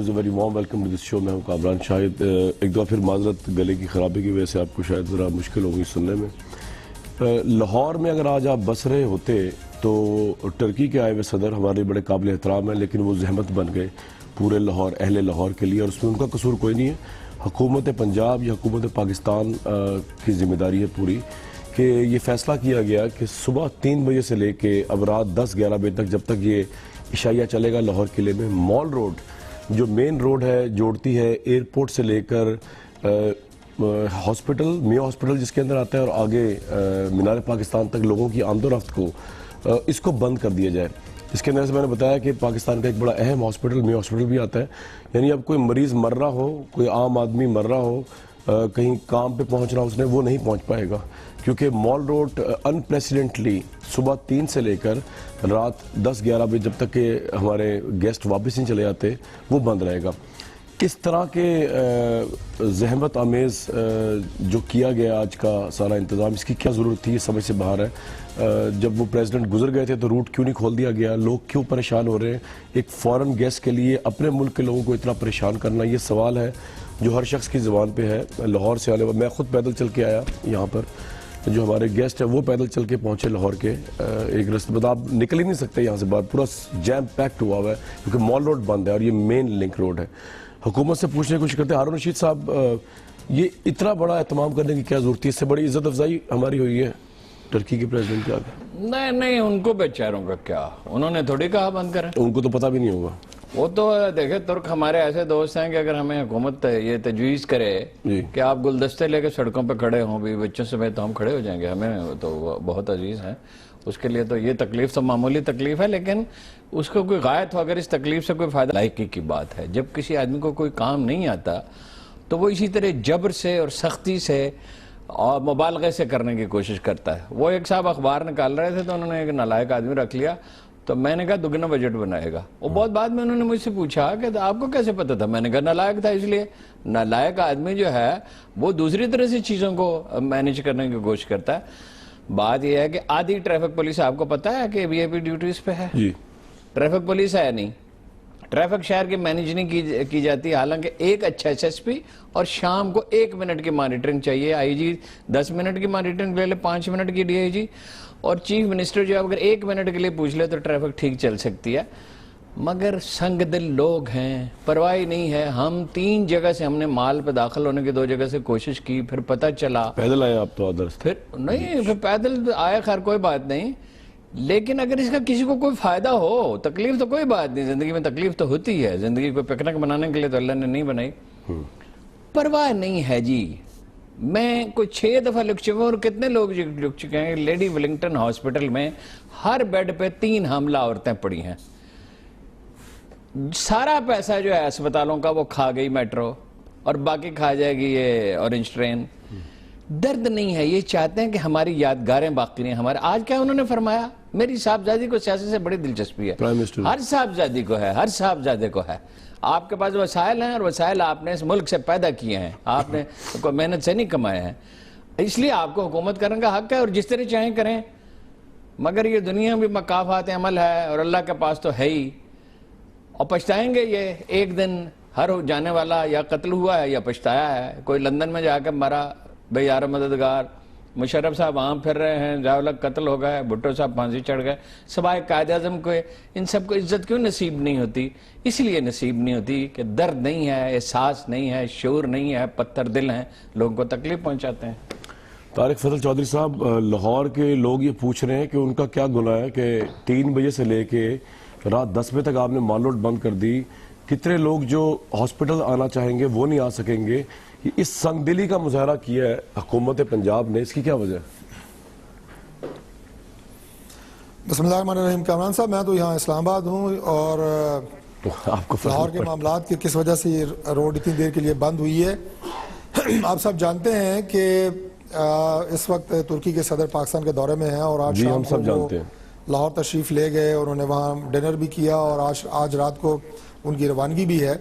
Viewers, very warm welcome to this show. मैं हूं कामरान शाहिद। एक दफ़ा फिर माजरत, गले की ख़राबी की वजह से आपको शायद ज़रा मुश्किल होगी सुनने में। लाहौर में अगर आज आप बस रहे होते तो टर्की के आए हुए सदर हमारे बड़े काबिल एहतराम हैं, लेकिन वो जहमत बन गए पूरे लाहौर, अहले लाहौर के लिए, और उसमें उनका कसूर कोई नहीं है। हुकूमत पंजाब या हुकूमत पाकिस्तान की ज़िम्मेदारी है पूरी कि ये फ़ैसला किया गया कि सुबह 3 बजे से लेके अब रात 10-11 बजे तक, जब तक ये इशाइया चलेगा लाहौर किले में, मॉल रोड जो मेन रोड है जोड़ती है एयरपोर्ट से लेकर हॉस्पिटल, मियाँ हॉस्पिटल जिसके अंदर आता है, और आगे मीनार पाकिस्तान तक लोगों की आमदोरफ्त को इसको बंद कर दिया जाए। इसके अंदर से मैंने बताया कि पाकिस्तान का एक बड़ा अहम हॉस्पिटल मियाँ हॉस्पिटल भी आता है। यानी अब कोई मरीज़ मर रहा हो, कोई आम आदमी मर रहा हो, कहीं काम पे पहुंच रहा हो उसने, वो नहीं पहुंच पाएगा, क्योंकि मॉल रोड अनप्रेसिडेंटली सुबह 3 से लेकर रात 10-11 बजे जब तक के हमारे गेस्ट वापस नहीं चले जाते वो बंद रहेगा। इस तरह के जहमत आमेज़ जो किया गया आज का सारा इंतज़ाम, इसकी क्या ज़रूरत थी, ये समझ से बाहर है। जब वो प्रेसिडेंट गुजर गए थे तो रूट क्यों नहीं खोल दिया गया, लोग क्यों परेशान हो रहे हैं, एक फ़ॉरेन गेस्ट के लिए अपने मुल्क के लोगों को इतना परेशान करना, ये सवाल है जो हर शख्स की ज़ुबान पे है। लाहौर से आने, मैं ख़ुद पैदल चल के आया यहाँ पर, जो हमारे गेस्ट है वो पैदल चल के पहुँचे लाहौर के एक रास्ते, मतलब आप निकल ही नहीं सकते यहाँ से बाहर, पूरा जैम पैक्ड हुआ हुआ है क्योंकि मॉल रोड बंद है और ये मेन लिंक रोड है। हुकूमत से पूछने की कोशिश करते हैं, हारून रशीद साहब, ये इतना बड़ा एहतमाम करने की क्या ज़रूरत थी? इससे बड़ी इज़्ज़त अफजाई हमारी हुई है टर्की के प्रेसिडेंट के आगे। नहीं, उनको बेचारों का क्या, उन्होंने थोड़ी कहा बंद करें, उनको तो पता भी नहीं होगा। वो तो देखे, तुर्क हमारे ऐसे दोस्त हैं कि अगर हमें हुकूमत ये तजवीज़ करे कि आप गुलदस्ते लेके सड़कों पे खड़े हों भी बच्चों समेत, तो हम खड़े हो जाएंगे, हमें तो बहुत अजीज़ हैं। उसके लिए तो ये तकलीफ तो मामूली तकलीफ है, लेकिन उसको कोई गायत हो, अगर इस तकलीफ से कोई फ़ायदा, लायकी की बात है। जब किसी आदमी को कोई काम नहीं आता तो वो इसी तरह जबर से और सख्ती से और मुबालगे से करने की कोशिश करता है। वो एक साहब अखबार निकाल रहे थे तो उन्होंने एक नालायक आदमी रख लिया, तो मैंने कहा दुगना बजट बनाएगा। वो बहुत बाद में उन्होंने मुझसे पूछा कि तो आपको कैसे पता था? मैंने कहा नालायक था। इसलिए नालायक आदमी जो है वो दूसरी तरह से चीज़ों को मैनेज करने की कोशिश करता है। बात यह है कि आधी ट्रैफिक पुलिस आपको पता है कि वीआईपी ड्यूटीज पे है जी। ट्रैफिक पुलिस है नहीं, ट्रैफिक शहर की मैनेज नहीं की जाती, हालांकि एक अच्छा एसएसपी और शाम को 1 मिनट की मॉनिटरिंग चाहिए। आईजी 10 मिनट की मॉनिटरिंग ले ले, 5 मिनट की डीआईजी, और चीफ मिनिस्टर जो अगर 1 मिनट के लिए पूछ ले तो ट्रैफिक ठीक चल सकती है। मगर संग दिल लोग हैं, परवाह नहीं है। हम 3 जगह से हमने माल पे दाखिल होने की 2 जगह से कोशिश की, फिर पता चला पैदल आए आप तो आदर्श, फिर नहीं, फिर पैदल आया, खैर कोई बात नहीं, लेकिन अगर इसका किसी को कोई फायदा हो, तकलीफ तो कोई बात नहीं, जिंदगी में तकलीफ तो होती है, जिंदगी को पिकनिक बनाने के लिए तो अल्लाह ने नहीं बनाई। परवाह नहीं है जी। मैं कोई 6 दफा लिख चुका हूँ और कितने लोग लिख चुके हैं। लेडी विलिंगटन हॉस्पिटल में हर बेड पे 3 हमला औरतें पड़ी हैं। सारा पैसा जो है अस्पतालों का वो खा गई मेट्रो, और बाकी खा जाएगी ये ऑरेंज ट्रेन। दर्द नहीं है, ये चाहते हैं कि हमारी यादगारें बाकी नहीं। हमारे आज क्या उन्होंने फरमाया, मेरी साहबजादी को सियासत से बड़ी दिलचस्पी है, हर साहबजादी को है, हर साहबजादे को है। आपके पास वसाइल हैं और वसाइल आपने इस मुल्क से पैदा किए हैं, आपने कोई मेहनत से नहीं कमाए हैं, इसलिए आपको हुकूमत करने का हक है और जिस तरह चाहें करें। मगर ये दुनिया भी मकाफात अमल है और अल्लाह के पास तो है ही, और पछताएंगे ये एक दिन। हर जाने वाला या कत्ल हुआ है या पछताया है। कोई लंदन में जाकर मरा, भाई यार मददगार, मुशर्रफ साहब वहाँ फिर रहे हैं, जावलक कत्ल हो गए, भुट्टो साहब फांसी चढ़ गए, सवाए कायद आज़म को इन सबको इज्जत क्यों नसीब नहीं होती? इसलिए नसीब नहीं होती कि दर्द नहीं है, एहसास नहीं है, शऊर नहीं है, पत्थर दिल हैं, लोगों को तकलीफ पहुँचाते हैं। तारिक फजल चौधरी साहब, लाहौर के लोग ये पूछ रहे हैं कि उनका क्या गुनाह है कि 3 बजे से लेके रात 10 बजे तक आपने मॉल रोड बंद कर दी। कितने लोग जो हॉस्पिटल आना चाहेंगे वो नहीं आ सकेंगे। इस संगदिली का मुजाहरा किया है हुकूमत पंजाब ने, इसकी क्या वजह? बिस्मिल्लाहिर्रहमानिर्रहीम। कामरान साहब, मैं तो यहाँ इस्लामाबाद हूँ और आपको लाहौर के मामलात की किस वजह से ये रोड इतनी देर के लिए बंद हुई है। आप सब जानते हैं कि इस वक्त तुर्की के सदर पाकिस्तान के दौरे में हैं और आज शाम को वो लाहौर तशरीफ़ ले गए और उन्होंने वहाँ डिनर भी किया और आज रात को उनकी रवानगी भी है।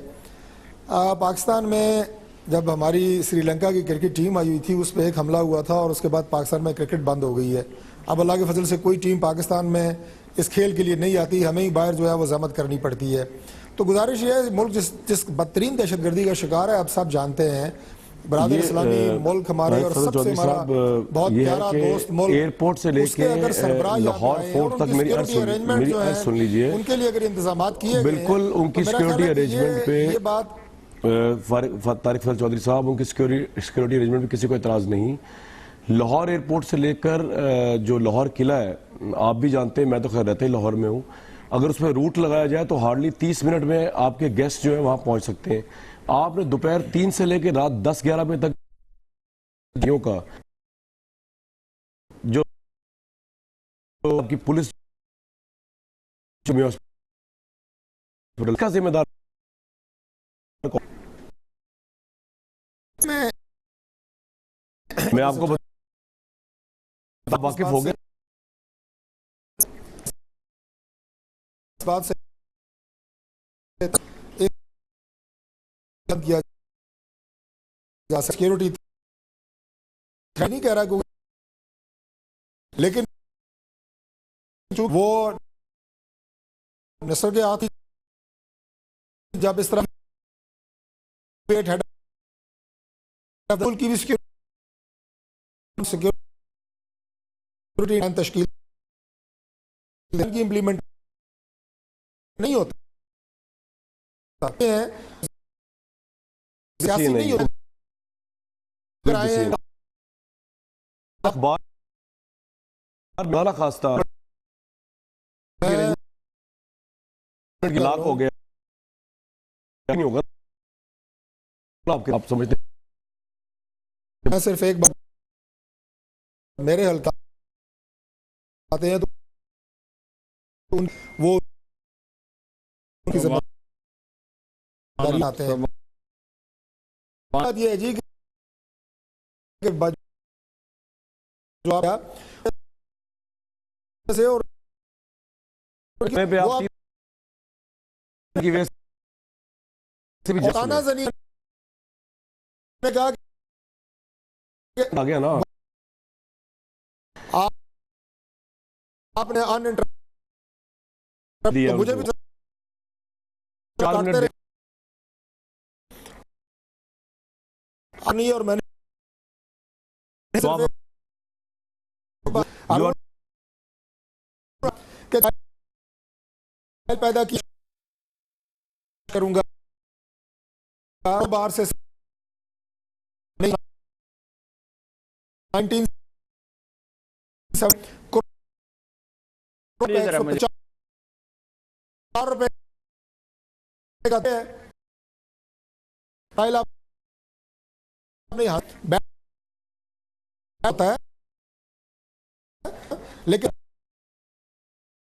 पाकिस्तान में जब हमारी श्रीलंका की क्रिकेट टीम आई हुई थी उस पर एक हमला हुआ था और उसके बाद पाकिस्तान में क्रिकेट बंद हो गई है। अब अल्लाह के फजल से कोई टीम पाकिस्तान में इस खेल के लिए नहीं आती, हमें ही बाहर जो है वो जहमत करनी पड़ती है। तो गुजारिश ये है, मुल्क जिस बदतरीन दहशतगर्दी का शिकार है, आप सब जानते हैं, बरादर इस्लामी मुल्क हमारे और सबसे हमारा बहुत प्यारा दोस्त मुल्क, एयरपोर्ट से लेके लाहौर फोर्ट तक मेरी अर्ज सुन लीजिए, उनके लिए अगर इंतजाम किए बिल्कुल उनकी सिक्योरिटी अरेंजमेंट पे ये बात तारिक फजल चौधरी साहब, उनकी सिक्योरिटी अरेंजमेंट में किसी को एतराज नहीं। लाहौर एयरपोर्ट से लेकर जो लाहौर किला है, आप भी जानते हैं, मैं तो खैर रहते ही लाहौर में हूँ, अगर उसमें रूट लगाया जाए तो हार्डली 30 मिनट में आपके गेस्ट जो है वहां पहुंच सकते हैं। आपने दोपहर 3 से लेकर रात 10-11 बजे तक का जो आपकी पुलिस का जिम्मेदार मैं आपको वाकिफ हो गया बात से किया जा सिक्योरिटी नहीं कह रहा, लेकिन वो मिस्र के हाथ जब इस तरह की भी सिक्योरिटी तश्कील की इम्प्लीमेंट नहीं होता है, सियासी नहीं होता, अखबार खास था लाख हो गया नहीं होगा, आप समझते। मैं सिर्फ एक बात, मेरे हल्का आते हैं तो वो उनकी जिम्मेदारी आते हैं। बात ये है जी कि जो आप से और ताना जनी ने कहा आ गया ना, आपने अनइंटरप्ट मुझे भी काटते रहे नहीं, और मैंने पैदा की करूंगा बाहर से 19 4 रुपए नहीं होता है, लेकिन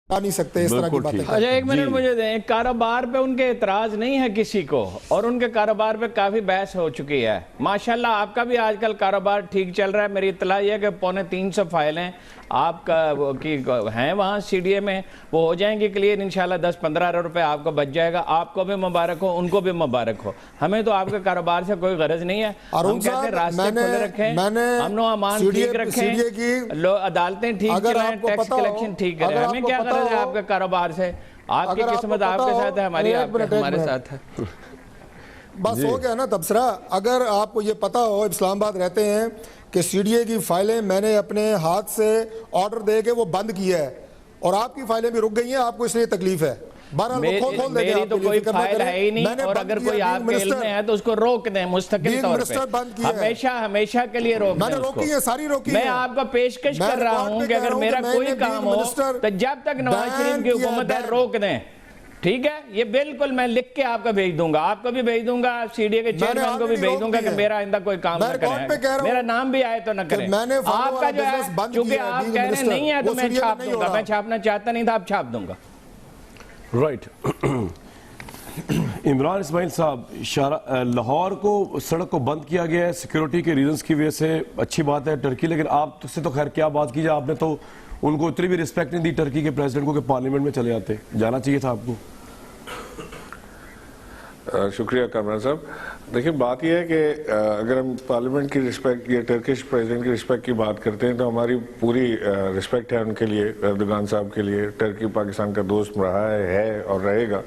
आ नहीं सकते इस तरह की बातें। अच्छा एक मिनट मुझे दें, कारोबार पे उनके एतराज नहीं है किसी को, और उनके कारोबार पे काफी बहस हो चुकी है। माशाल्लाह आपका भी आजकल कारोबार ठीक चल रहा है। मेरी इत्तला यह है कि 350 फाइलें आपका की हैं वहाँ CDA में, वो हो जाएंगी क्लियर इंशाल्लाह। 10-15 अरब रुपए आपको बच जाएगा। आपको भी मुबारक हो, उनको भी मुबारक हो। हमें तो आपके कारोबार से कोई गरज नहीं है। हम कहते हैं रास्ते खुले रखें, अमनो अमान ठीक रखें, अदालतें ठीक करें, टैक्स कलेक्शन ठीक करें। हमें क्या गरज है आपके कारोबार से? आपकी किस्मत आपके साथ है, हमारी हमारे साथ है। बस हो गया ना तबसरा। अगर आपको ये पता हो, इस्लामाबाद रहते हैं, कि CDA की फाइलें मैंने अपने हाथ से ऑर्डर दे के वो बंद की है, और आपकी फाइलें भी रुक गई हैं, आपको इसलिए तकलीफ है। मेरी तो कोई फाइल है ही नहीं, और अगर कोई आपके इल्म में है तो उसको रोक दें मुस्तकिल तौर पे, हमेशा के लिए रोक दें। मैंने रोकी है, सारी रोकी है। मैं आपको पेशकश कर रहा हूं कि अगर मेरा कोई काम हो तो जब तक नवाज शरीफ की हुकूमत है रोक दें, ठीक है? ये बिल्कुल मैं लिख के आपको भेज दूंगा, आपको भी भेज दूंगा, CDA के चेयरमैन को भी भेज दूंगा कि मेरा आइंदा कोई काम न करें, मेरा नाम भी आए तो न करें। आपका जो है, चूंकि आप कह रहे नहीं है तो मैं छाप दूंगा। मैं छापना चाहता नहीं था, आप छाप दूंगा। राइट। इमरान इस्माइल साहब, लाहौर को सड़क को बंद किया गया है सिक्योरिटी के रीजंस की वजह से, अच्छी बात है टर्की, लेकिन आप से तो खैर क्या बात कीजिए, आपने तो उनको उतनी भी रिस्पेक्ट नहीं दी टर्की के प्रेसिडेंट को कि पार्लियामेंट में चले जाते, जाना चाहिए था आपको। शुक्रिया कामरान साहब। देखिए बात यह है कि अगर हम पार्लियामेंट की रिस्पेक्ट या टर्किश प्रेसिडेंट की रिस्पेक्ट की बात करते हैं तो हमारी पूरी रिस्पेक्ट है उनके लिए, एर्दोगान साहब के लिए। टर्की पाकिस्तान का दोस्त रहा है और रहेगा,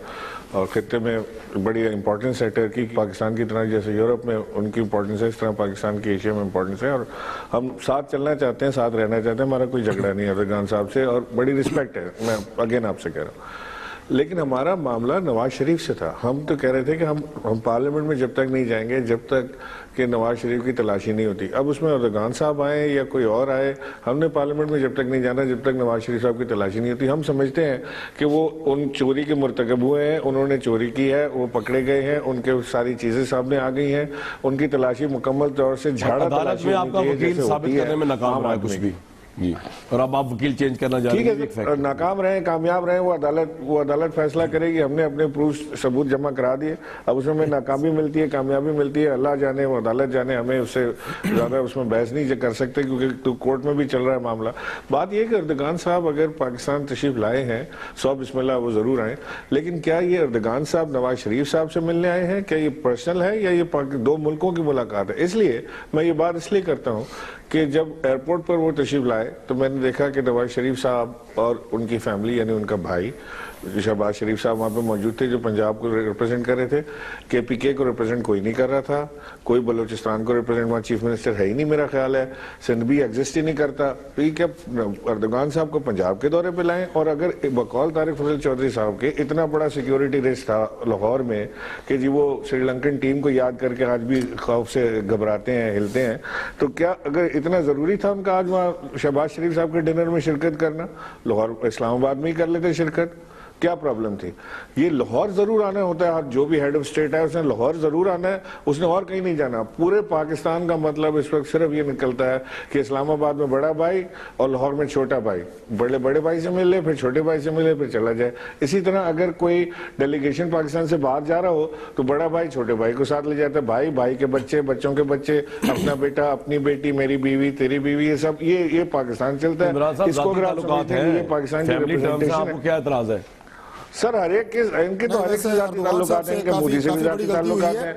और खित्ते में बड़ी इंपॉर्टेंस है टर्की पाकिस्तान की तरह, जैसे यूरोप में उनकी इंपॉर्टेंस है, इस तरह पाकिस्तान की एशिया में इंपॉर्टेंस है। और हम साथ चलना चाहते हैं, साथ रहना चाहते हैं, हमारा कोई झगड़ा नहीं है अर्दगान साहब से और बड़ी रिस्पेक्ट है, मैं अगेन आपसे कह रहा हूँ। लेकिन हमारा मामला नवाज शरीफ से था। हम तो कह रहे थे कि हम पार्लियामेंट में जब तक नहीं जाएंगे जब तक कि नवाज शरीफ की तलाशी नहीं होती। अब उसमें अर्दगान साहब आए या कोई और आए, हमने पार्लियामेंट में जब तक नहीं जाना जब तक नवाज शरीफ साहब की तलाशी नहीं होती। हम समझते हैं कि वो उन चोरी के मुर्तकब हुए हैं, उन्होंने चोरी की है, वो पकड़े गए हैं, उनके सारी चीजें सामने आ गई हैं, उनकी तलाशी मुकम्मल तौर से झाड़ा अदालत में आपका वकील साबित करने में नाकाम रहा है कुछ भी जी, और अब आप वकील चेंज करना चाह रहे हैं। ठीक है, नाकाम रहे कामयाब रहे, वो अदालत फैसला करेगी। हमने अपने प्रूफ सबूत जमा करा दिए, अब उसमें हमें नाकामी मिलती है कामयाबी मिलती है, अल्लाह जाने वो अदालत जाने, हमें उससे ज़्यादा उसमें बहस नहीं कर सकते क्योंकि तो कोर्ट में भी चल रहा है मामला। बात यह कि अर्दगान साहब अगर पाकिस्तान तशरीफ लाए हैं, सौ बिस्मिल्लाह वो ज़रूर आए, लेकिन क्या ये अर्दगान साहब नवाज शरीफ साहब से मिलने आए हैं? क्या ये पर्सनल है या ये दो मुल्कों की मुलाकात है? इसलिए मैं ये बात इसलिए करता हूँ कि जब एयरपोर्ट पर वो तशरीफ लाए तो मैंने देखा कि नवाज शरीफ साहब और उनकी फैमिली यानी उनका भाई शहबाज शरीफ साहब वहाँ पे मौजूद थे, जो पंजाब को रिप्रेजेंट कर रहे थे। KPK को रिप्रेजेंट कोई नहीं कर रहा था, कोई बलूचिस्तान को रिप्रेजेंट, वहाँ चीफ मिनिस्टर है ही नहीं मेरा ख्याल है, सिंध भी एग्जिस्ट ही नहीं करता। तो ये क्या अर्दगान साहब को पंजाब के दौरे पे लाएं? और अगर बकौल तारिक फजल चौधरी साहब के इतना बड़ा सिक्योरिटी रिस्क था लाहौर में कि जी वो श्रीलंकन टीम को याद करके आज भी खौफ से घबराते हैं, हिलते हैं, तो क्या अगर इतना ज़रूरी था उनका आज वहाँ शहबाज शरीफ साहब के डिनर में शिरकत करना? लाहौर इस्लामाबाद में ही कर लेते शिरकत, क्या प्रॉब्लम थी? ये लाहौर जरूर आना होता है, जो भी हेड ऑफ स्टेट है उसने लाहौर जरूर आना है, उसने और कहीं नहीं जाना। पूरे पाकिस्तान का मतलब इस वक्त सिर्फ ये निकलता है कि इस्लामाबाद में बड़ा भाई और लाहौर में छोटा भाई, बड़े भाई से मिले फिर छोटे भाई से मिले फिर चला जाए। इसी तरह अगर कोई डेलीगेशन पाकिस्तान से बाहर जा रहा हो तो बड़ा भाई छोटे भाई को साथ ले जाता है, भाई के बच्चे, बच्चों के बच्चे, अपना बेटा, अपनी बेटी, मेरी बीवी, तेरी बीवी, ये सब ये पाकिस्तान चलता है। इसको अगर आप समझते हैं ये पाकिस्तान की रिप्रेजेंटेशन है। क्या एतराज है सर? हर एक के इनके तो हर एक से जाती ताल्लुकात हैं, इनके मोदी से भी जाती ताल्लुकात हैं,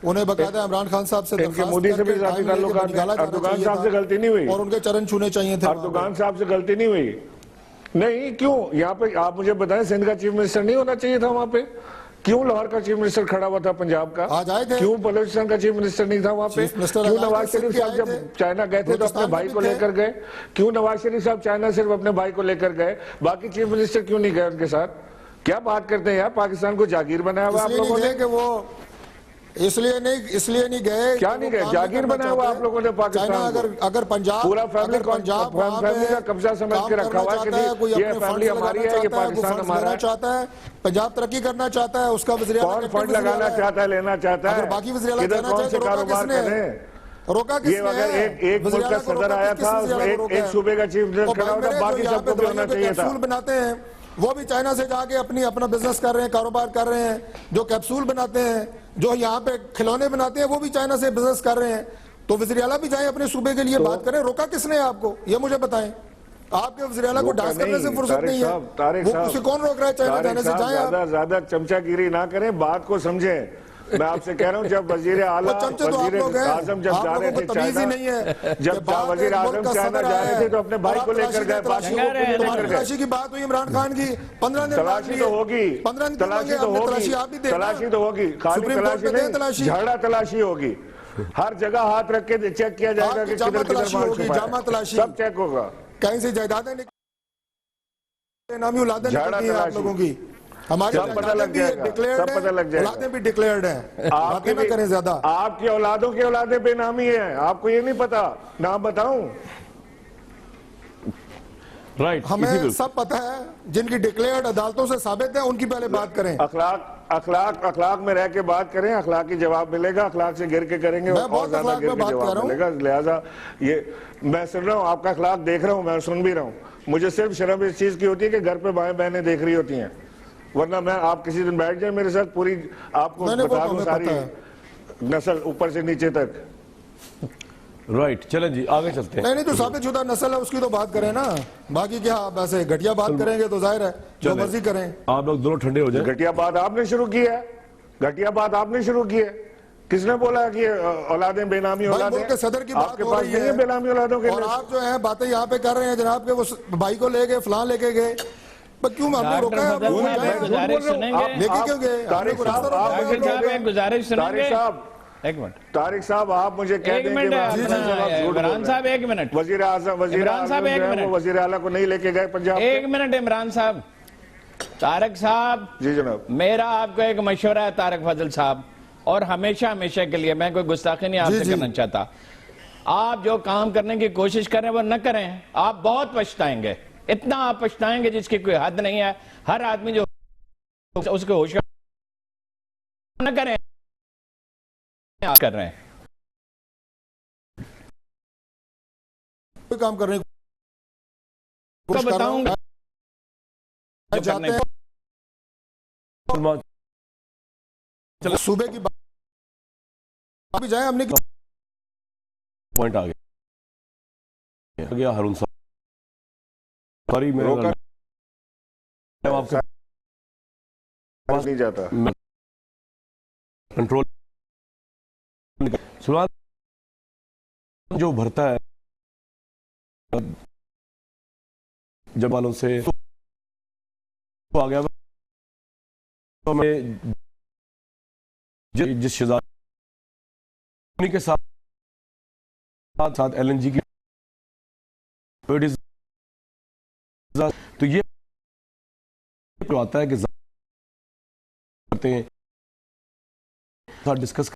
उन्हें बकायदा इमरान खान साहब से इनके मोदी से भी जाती ताल्लुकात हैं। अर्दगान साहब से गलती नहीं हुई और उनके चरण छूने चाहिए थे। अर्दगान साहब से गलती नहीं हुई, नहीं क्यों? यहाँ पे आप मुझे बताएं, सिंध का चीफ मिनिस्टर नहीं होना चाहिए था वहाँ पे? क्यों लाहौर का चीफ मिनिस्टर खड़ा हुआ था पंजाब का? आज आए थे। क्यों बलूचिस्तान का चीफ मिनिस्टर नहीं था वहाँ पे? क्यों नवाज शरीफ साहब जब चाइना गए थे तो अपने भाई को लेकर गए? क्यों नवाज शरीफ साहब चाइना सिर्फ अपने भाई को लेकर गए, बाकी चीफ मिनिस्टर क्यों नहीं गए उनके साथ? क्या बात करते हैं यार, पाकिस्तान को जागीर बनाया हुआ आप लोगों ने? कि वो इसलिए नहीं गए, क्या नहीं गए? जागीर बनाया हुआ आप लोगों ने पाकिस्तान को। अगर पंजाब पूरा फैमिली का कब्जा समझ के रखा हुआ है कि ये फैमिली हमारी है, ये पाकिस्तान हमारा चाहता है, पंजाब तरक्की करना चाहता है, उसका वज़ीर आला कौन फंड लगाना चाहता है, लेना चाहता है? बाकी वज़ीर आला इधर कौन से कारोबार कर रहे हैं? रोका किसने? ये अगर एक मुल्क का सदर आया था, एक सूबे का चीफ मिनिस्टर खड़ा होता, बाकी सबको भी होना चाहिए था। बनाते हैं वो भी चाइना से जाके अपना बिजनेस कर रहे हैं, कारोबार कर रहे हैं। जो कैप्सूल बनाते हैं, जो यहाँ पे खिलौने बनाते हैं, वो भी चाइना से बिजनेस कर रहे हैं। तो वज़ीर आला भी जाए अपने सूबे के लिए बात करें। रोका किसने आपको, ये मुझे बताएं। आपके वज़ीर आला को डांस करने से फुर्सत नहीं है, वो उसे कौन रोक रहा है चाइना जाने से? जाए ज्यादा चमचागिरी ना करें, बात को समझें। मैं आपसे कह रहा हूँ, जब वजीर आला वजीर आजम जब जा रहे थे चाइना, जब वजीर आजम चाइना जा रहे थे तो अपने भाई को लेकर गए, तलाशी की बात हुई इमरान खान की। 15 दिन तलाशी तो होगी, तलाशी तो होगी, तलाशी तो होगी, खाली तलाशी नहीं, झगड़ा तलाशी होगी। हर जगह हाथ रख के चेक किया जाएगा कि किधर किधर माल छुपा है, सब चेक होगा। कहीं से जायदादें नामी औलादें निकलती हैं आप लोगों की, हमारी सब पता लग जाएगा, सब पता लग जाएगा। औलादें भी डिक्लेयर्ड हैं, आपके ना करें ज्यादा। आपकी औलादों की औलादें बेनामी हैं, आपको ये नहीं पता? नाम बताऊं? राइट, हमें सब पता है, जिनकी डिक्लेयर्ड अदालतों से साबित है उनकी पहले बात करें। अखलाक में रह के बात करें, अखलाकी जवाब मिलेगा। अखलाक से गिर के करेंगे और ज्यादा गिर के जवाब मिलेगा। लिहाजा ये मैं सुन रहा हूँ, आपका अखलाक देख रहा हूँ, मैं सुन भी रहा हूँ। मुझे सिर्फ शर्म इस चीज की होती है कि घर पे बाएं बहनें देख रही होती हैं, वरना मैं आप किसी दिन बैठ जाए मेरे साथ, पूरी आपको बता दूं सारी नस्ल ऊपर से नीचे तक। राइट, चलें जी आगे चलते हैं। नहीं तो साबित शुदा नस्ल है उसकी तो बात करें ना, बाकी क्या आप ऐसे घटिया बात करेंगे तो जाहिर है जो मर्जी करें। आप लोग दोनों ठंडे हो जाए। घटिया बात आपने शुरू की है, घटिया बात आपने शुरू की है। किसने बोला कि औलादें बेनामी औलादें? के सदर की बात हो रही है बेनामी औलादों के, और आप जो है बातें यहाँ पे कर रहे हैं जनाब के वो भाई को ले गए, फलां लेके गए। पर क्यों हमने रोका है? डॉक्टर आपको फजल साहब, रोका है? गुजारिश सुनेंगे? लेके क्यों गए? हमने को रास्ता रोका है? तारिक साहब एक गुजारिश सुनेंगे? तारिक साहब, एक मिनट, तारिक साहब, आप मुझे कह एक दें कि मिनट, मैं- इमरान साहब एक मिनट, वजीर आजम इमरान साहब, एक मिनट। वजीर आला को नहीं लेके गए पंजाब एक मिनट इमरान साहब। तारक साहब, जी जनाब। मेरा आपको एक मशवरा है तारक फजल साहब, और हमेशा हमेशा के लिए, मैं कोई गुस्ताखी नहीं आपसे जी। करना चाहता। आप जो काम करने की कोशिश करें वो न करें, आप बहुत पछताएंगे, इतना आप पछताएंगे जिसकी कोई हद नहीं है। हर आदमी जो उसके होश न करें, आप कर रहे हैं। कोई काम करने तो बताऊंगा जाते हैं सूबे की बात भी जाए, हमने पॉइंट आ गया हारून साहब, सॉरी मैं रोका आपके नहीं जाता। कंट्रोल सवाल जो भरता है जब वालों से तो आ गया, तो मैं जिस शिजानी के साथ LNG की तो ये आता है कि करते हैं डिस्कस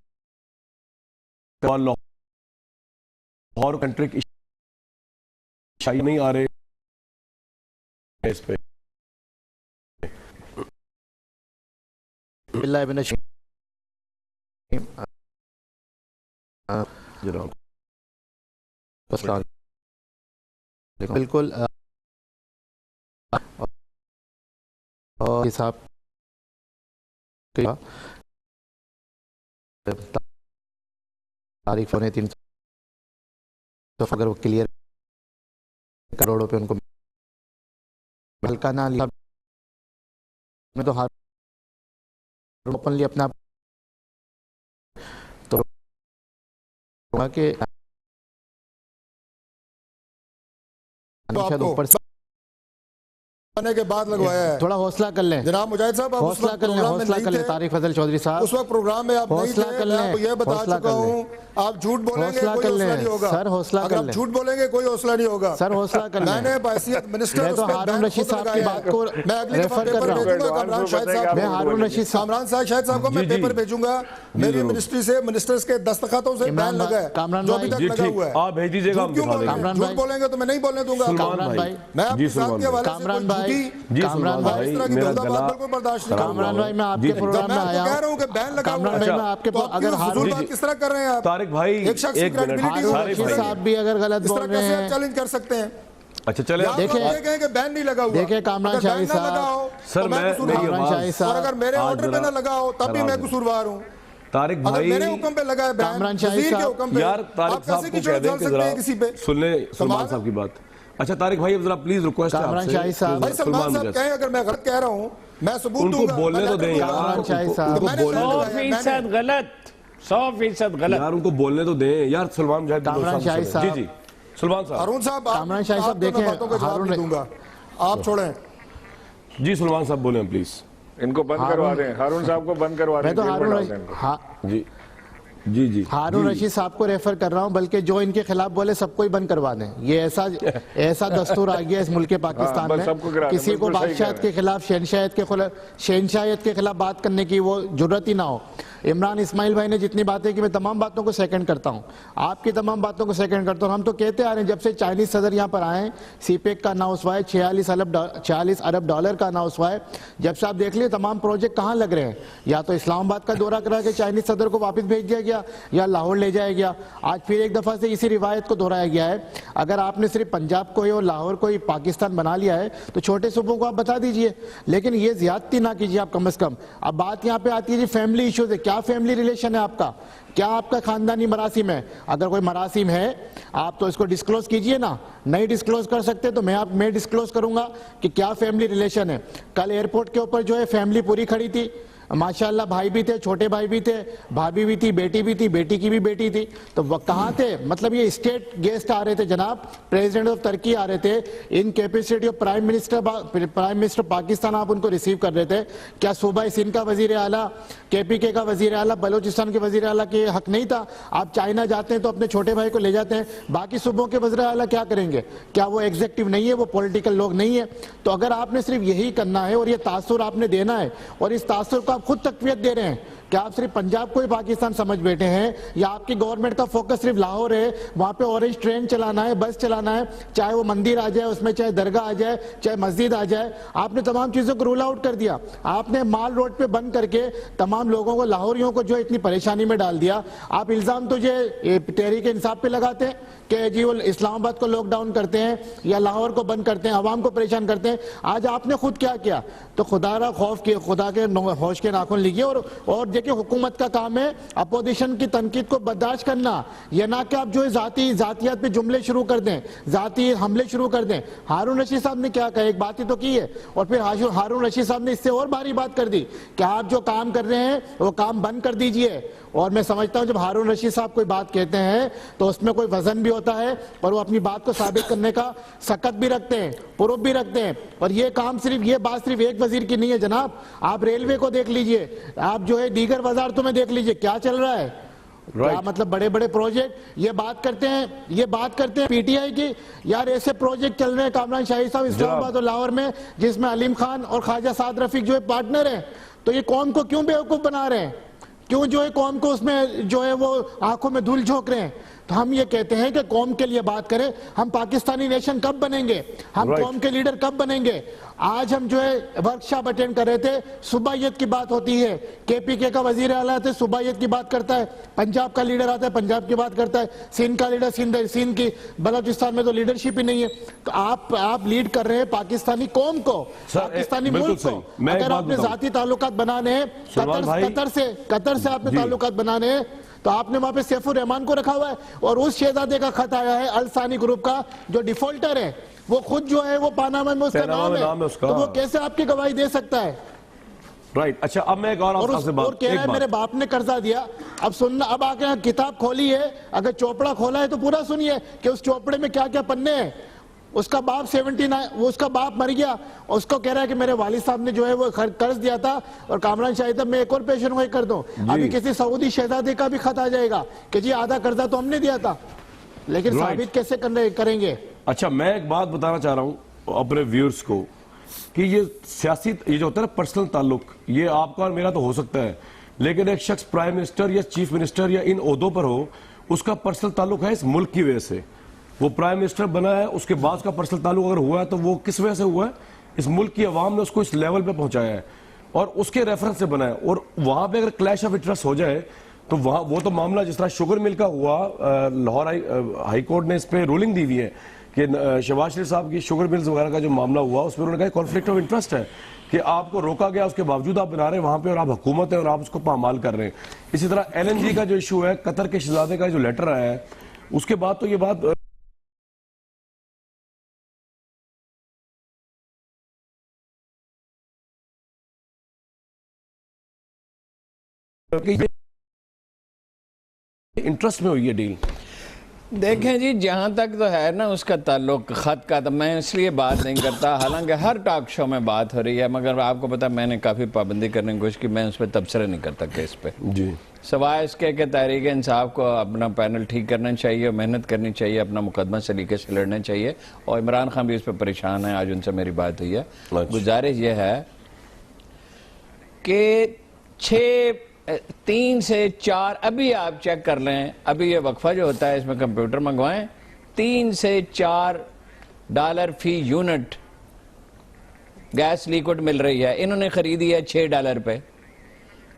और कंट्री की शाही नहीं आ रहे इस पे बिल्कुल और हिसाब तारीख होने 300 अगर वो क्लियर करोड़ों पे उनको हल्का ना लिया मैं तो ओपनली अपना तो के ऊपर आने के बाद लगवाया है। थोड़ा हौसला कर लें जनाब मुजाहिद साहब, आप हौसला कर लें तारिक फजल चौधरी साहब, उस वक्त प्रोग्राम में आप नहीं हौसला थे। कर मैं आपको लें, ये बता हौसला चुका कर लें। हूँ, आप झूठ बोलेंगे हौसला कोई कर हौसला लें, नहीं होगा सर, हौसला अगर कर आप लें। झूठ बोलेंगे कोई हौसला नहीं होगा सर हौसला कर लें। मैंने बहैसियत मिनिस्टर मैं तो उस पे हारून बैन रशीद खुद साहब की लगाया बात है। को मैं अगली दफा रेफर कर पेपर रहा हूँ। भेजूंगा कामरान शाहिद साहब मैं हारून रशीद साहब कामरान शाहिद साहब को मैं जी, पेपर जी। भेजूंगा। मेरी मिनिस्ट्री से मिनिस्टर्स के दस्तखतों से इमरान बैन भाई, लगा है कामरान जो भाई, अभी तक जी, लगा ठीक। हुआ है। आप भेज दीजिएगा, हम झूठ क्यों दिखा बोलेंगे? देंगे। कामरान झूठ भाई। बोलेंगे तो मैं नहीं बोलने दूंगा। कामरान भाई, मैं आपके जी, साथ के हवाले से कामरान कोई भाई, झूठी जी कामरान सलमान भाई, इस तरह की मेरा बेहुदा गला बात बिल्कुल बर्दाश्त नहीं कामरान भाई, मैं आपके जी, प्रोग्राम में मैं आपको आया कह रहा हूँ। हूँ कि बैन लगा हुआ कामरान है। भाई, मैं आपके तो आप अगर क्यों हारून फजूल बात किस तरह कर रहे हैं आप? तारिक भाई एक शख्स की एक मिनट credibility हारून को तारिक रशीद भाई साहब भी अगर गलत इस बोल तरह रहे कैसे आप हैं, चैलेंज कर सकते हैं? अच्छा चले आप देखिए- लोग ये कहें कि बैन नहीं लगा हुआ। देखिए कामरान अगर बैन शाही ना साहब- लगा हो, सर, तो मैं- कसूरवार मेरी हूं। कामरान शाही और साहब, अगर मेरे आज ऑर्डर पे जरा- ना लगा हो तब भी जरा मैं जरा। कसूरवार हूँ। तारिक अगर भाई मेरे हुक्म पे लगा है बैन, कामरान शाही वजीर के साहब- हुक्म पे, यार तारिक आप साहब कैसे को कीचड़ कह दें डाल कि सकते जरा हैं किसी पे? सुन ले सलमान कमाल। साहब की बात। अच्छा तारिक भाई अब जरा प्लीज रिक्वेस्ट है कामरान आपसे, शाही साहब- भाई सलमान साहब मुजस्सिम। कहें अगर मैं गलत कह रहा हूँ मैं सबूत उनको दूंगा। बोलने मैं तो लेटर दें दूंगा। यार, कामरान शाही साहब। उनको मैंने बोलने लगाया, 100% गलत, 100% गलत। यार उनको बोलने तो दें यार। सलमान मुजाहिद कामरान शाही जी साहब। जी सलमान साहब हारून साहब, कामरान शाही साहब, आपको मैं देखें, बातों का जवाब हारून- नहीं दूंगा, आप छोड़ें। जी सलमान साहब बोले प्लीज। इनको बंद करवा दें, हारून साहब को बंद करवा दें। मैं तो जेल में हारून डाल रशीद दें इनको। हाँ, जी जी जी हारून रशीद साहब को रेफर कर रहा हूं, बल्कि जो इनके खिलाफ बोले सबको ही बंद करवा दें। ये ऐसा दस्तूर आ गया इस मुल्क के पाकिस्तान बस सबको करा में, दें, किसी को बिल्कुल सही बादशाहत कह के खिलाफ शहनशाहियत के खिलाफ बात करने की वो जरूरत ही ना हो। इमरान इस्माइल भाई ने जितनी बातें की, मैं तमाम बातों को सेकंड करता हूं, आपकी तमाम बातों को सेकंड करता हूं। हम तो कहते आ रहे हैं जब से चाइनीज सदर यहाँ पर आए, सीपेक का अनाउंस हुआ है, 46 अरब डॉलर का अनाउंस हुआ है। जब से आप देख लिए तमाम प्रोजेक्ट कहाँ लग रहे हैं, या तो इस्लामाबाद का दौरा करा के चाइनीज सदर को वापस भेज दिया गया या लाहौर ले जाया गया। आज फिर एक दफा से इसी रिवायत को दोहराया गया है। अगर आपने सिर्फ पंजाब को ही और लाहौर को ही पाकिस्तान बना लिया है तो छोटे सूबों को आप बता दीजिए, लेकिन ये ज्यादती ना कीजिए आप कम से कम। अब बात यहाँ पे आती है जी फैमिली इश्यूज है। क्या फैमिली रिलेशन है आपका? क्या आपका खानदानी मरासिम है? अगर कोई मरासिम है आप तो इसको डिस्क्लोज कीजिए ना। नहीं डिस्क्लोज कर सकते तो मैं डिस्क्लोज करूंगा कि क्या फैमिली रिलेशन है। कल एयरपोर्ट के ऊपर जो है फैमिली पूरी खड़ी थी, माशाल्लाह भाई भी थे, छोटे भाई भी थे, भाभी भी थी, बेटी की भी बेटी थी। तो वो कहाँ थे? मतलब ये स्टेट गेस्ट आ रहे थे जनाब, प्रेसिडेंट ऑफ तुर्की आ रहे थे, in capacity of prime minister Pakistan आप उनको रिसीव कर रहे थे। क्या सूबा सिंध का वजीर आला, KPK का वजीर आला, बलोचिस्तान के वजीर आला के हक नहीं था? आप चाइना जाते हैं तो अपने छोटे भाई को ले जाते हैं, बाकी सूबों के वजीर आला क्या करेंगे? क्या वो एग्जीक्यूटिव नहीं है, वो पॉलिटिकल लोग नहीं है? तो अगर आपने सिर्फ यही करना है और ये तासुर आपने देना है और इस तासुर को आप खुद तकवीत दे रहे हैं, क्या आप सिर्फ पंजाब को ही पाकिस्तान समझ बैठे हैं या आपकी गवर्नमेंट का फोकस सिर्फ लाहौर है, वहां पे ऑरेंज ट्रेन चलाना है, बस चलाना है, चाहे वो मंदिर आ जाए उसमें, चाहे दरगाह आ जाए, चाहे मस्जिद आ जाए? आपने तमाम चीजों को रूल आउट कर दिया। आपने माल रोड पे बंद करके तमाम लोगों को, लाहौरियों को जो इतनी परेशानी में डाल दिया। आप इल्जाम तो ये तहरीक इंसाफ पे लगाते हैं कि जी वो इस्लामाबाद को लॉकडाउन करते हैं या लाहौर को बंद करते हैं, आवाम को परेशान करते हैं। आज आपने खुद क्या किया? तो खुदा खौफ किए, खुदा के होश के नाखून लीजिए। और देखिए, हुकूमत का काम है अपोजिशन की तनकीद को बर्दाश्त करना, ये ना कि आप जो है जातियात पे जुमले शुरू कर दें, जाती हमले शुरू कर दें। हारून रशीद साहब ने क्या कहा? एक बात ही तो की है, और फिर हारून रशीद साहब ने इससे और भारी बात कर दी कि आप जो काम कर रहे हैं वो काम बंद कर दीजिए। और मैं समझता हूं जब हारून रशीद साहब कोई बात कहते हैं तो उसमें कोई वजन भी होता है और वो अपनी बात को साबित करने का सकत भी रखते हैं, प्रूफ भी रखते हैं। और ये काम सिर्फ, ये बात सिर्फ एक वजीर की नहीं है जनाब। आप रेलवे को देख लीजिए, आप जो है दीगर वजारतों में देख लीजिए क्या चल रहा है। क्या मतलब बड़े बड़े प्रोजेक्ट ये बात करते हैं PTI की, यार ऐसे प्रोजेक्ट चल रहे हैं कामरान शाही साहब इस्लामाबाद और लाहौर में, जिसमें अलीम खान और ख्वाजा साद रफीक जो है पार्टनर है। तो ये कौम को क्यों बेवकूफ बना रहे हैं? क्यों जो है कौम को उसमें जो है वो आंखों में धूल झोंक रहे हैं? तो हम ये कहते हैं कि कौम के लिए बात करें। हम पाकिस्तानी नेशन कब बनेंगे? हम कौम के लीडर कब बनेंगे? आज हम जो है वर्कशॉप अटेंड कर रहे थे, सुबायत की बात होती है, KPK का वजीर आला है सुबायत की बात करता है, पंजाब का लीडर आता है पंजाब की बात करता है, सिंध का लीडर सिंध की, बलोचिस्तान में तो लीडरशिप ही नहीं है। तो आप लीड कर रहे हैं पाकिस्तानी कौम को, पाकिस्तानी मुल्क को। अगर आपने जाती ताल्लुकात बनाने हैं कतर से आपने ताल्लुकात बनाने हैं तो आपने वहां पे सैफुर रहमान को रखा हुआ है और उस शहजादे का खत आया है अल सानी ग्रुप का जो डिफॉल्टर है, वो खुद जो है वो पानामा में उसका नाम है, तो वो कैसे आपकी गवाही दे सकता है? राइट। अच्छा, अब मैं एक और कह रहा है मेरे बाप ने कर्जा दिया। अब सुनना, अब आके यहाँ किताब खोली है, अगर चोपड़ा खोला है तो पूरा सुनिए कि उस चोपड़े में क्या क्या पन्ने हैं। उसका बाप 79, वो उसका बाप मर गया, उसको कह रहा है कि मेरे वालिद साहब ने जो है वो कर्ज दिया था। और कामरान शाहिद साहब, मैं एक और पेशन गोई कर दूं, अभी किसी सऊदी शहजादे का भी खत आ जाएगा कि जी आधा कर्जा तो हमने दिया था, लेकिन साबित कैसे करेंगे? अच्छा, मैं एक बात बताना चाह रहा हूं अपने व्यूअर्स को कि ये सियासी, ये जो होता है ना पर्सनल ताल्लुक, ये आपका और मेरा तो हो सकता है, लेकिन एक शख्स प्राइम मिनिस्टर या चीफ मिनिस्टर या इन ओहदों पर हो, उसका पर्सनल ताल्लुक है इस मुल्क की वजह से। वो प्राइम मिनिस्टर बना है, उसके बाद का पर्सनल ताल्लुक अगर हुआ है तो वो किस वजह से हुआ है? इस मुल्क की आवाम ने उसको इस लेवल पे पहुंचाया है और उसके रेफरेंस से बना है। और वहां पे अगर क्लैश ऑफ इंटरेस्ट हो जाए तो वहां वो तो मामला जिस तरह शुगर मिल का हुआ, लाहौर हाई कोर्ट ने इस पे रूलिंग दी हुई है कि शहबाज शरीफ साहब की शुगर मिल्स वगैरह का जो मामला हुआ उसमें उन्होंने कहा कॉन्फ्लिक्ट ऑफ इंटरेस्ट है कि आपको रोका गया, उसके बावजूद आप बना रहे हैं वहां पे और आप हुकूमत है और आप उसको पामाल कर रहे हैं। इसी तरह LNG का जो इशू है, कतर के शहजादे का जो लेटर आया है, उसके बाद तो ये बात इंटरेस्ट में हुई है डील। देखें जी, जहाँ तक तो है ना उसका ताल्लुक खत का, तो मैं इसलिए बात नहीं करता, हालांकि हर टॉक शो में बात हो रही है, मगर आपको पता मैंने काफ़ी पाबंदी करने की कोशिश की, मैं उस पर तबसरा नहीं करता केस पे जी, सवाए इसके कि तहरीक इंसाफ को अपना पैनल ठीक करना चाहिए, मेहनत करनी चाहिए, अपना मुकदमा सलीके से लड़ना चाहिए। और इमरान खान भी इस पर परेशान है, आज उनसे मेरी बात हुई है। गुजारिश ये है कि 3 से 4, अभी आप चेक कर लें, अभी ये वक्फा जो होता है इसमें कंप्यूटर मंगवाएं, $3 से $4 फी यूनिट गैस लिक्विड मिल रही है। इन्होंने खरीदी है $6 पे,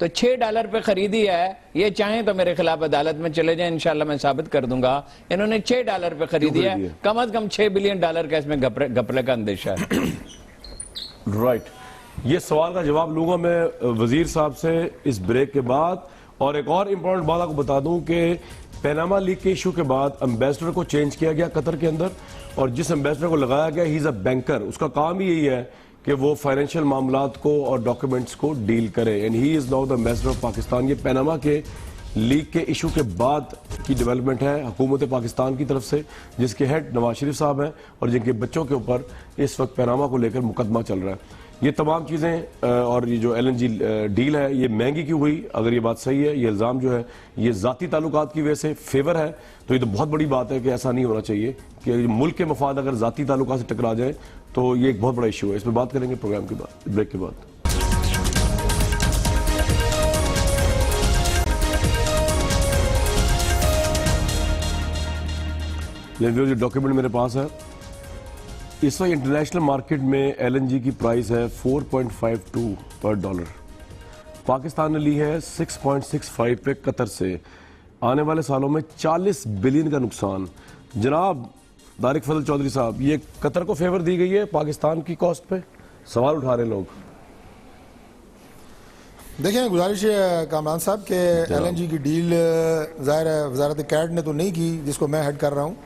तो $6 पे खरीदी है। ये चाहें तो मेरे खिलाफ अदालत में चले जाएं, इंशाल्लाह मैं साबित कर दूंगा। इन्होंने $6 पे खरीदी है, कम अज कम $6 बिलियन का इसमें घपले का अंदेशा है। राइट, ये सवाल का जवाब लूंगा मैं वजीर साहब से इस ब्रेक के बाद। और एक और इम्पोर्टेंट बात आपको बता दूं कि पैनामा लीक के इशू के बाद एम्बेसडर को चेंज किया गया कतर के अंदर, और जिस एम्बेसडर को लगाया गया ही इज अ बैंकर, उसका काम ही यही है कि वो फाइनेंशियल मामलात को और डॉक्यूमेंट्स को डील करे, and he is now the ambassador of Pakistan. ये पनामा के लीक के इशू के बाद की डेवलपमेंट है हुकूमत पाकिस्तान की तरफ से, जिसके हेड नवाज शरीफ साहब हैं और जिनके बच्चों के ऊपर इस वक्त पनामा को लेकर मुकदमा चल रहा है। ये तमाम चीज़ें और ये जो LNG डील है ये महंगी क्यों हुई, अगर ये बात सही है, ये इल्ज़ाम जो है ये ज़ाती ताल्लुकात की वजह से फेवर है, तो ये तो बहुत बड़ी बात है कि ऐसा नहीं होना चाहिए कि मुल्क के मफाद अगर ज़ाती ताल्लुकात से टकरा जाए तो ये एक बहुत बड़ा इशू है। इस पर बात करेंगे प्रोग्राम के बाद, ब्रेक के बाद। जो डॉक्यूमेंट मेरे पास है, इस वक्त इंटरनेशनल मार्केट में LNG की प्राइस है 4.52 पर डॉलर। पाकिस्तान ने ली है 6.65 पे कतर से। आने वाले सालों में 40 बिलियन का नुकसान। जनाब तारिक फजल चौधरी साहब, ये कतर को फेवर दी गई है पाकिस्तान की कॉस्ट पे, सवाल उठा रहे लोग। देखिए, गुजारिश है कामरान साहब के LNG की डील ज़ाहिर है वजारत कैड ने तो नहीं की, जिसको मैं हेड कर रहा हूँ।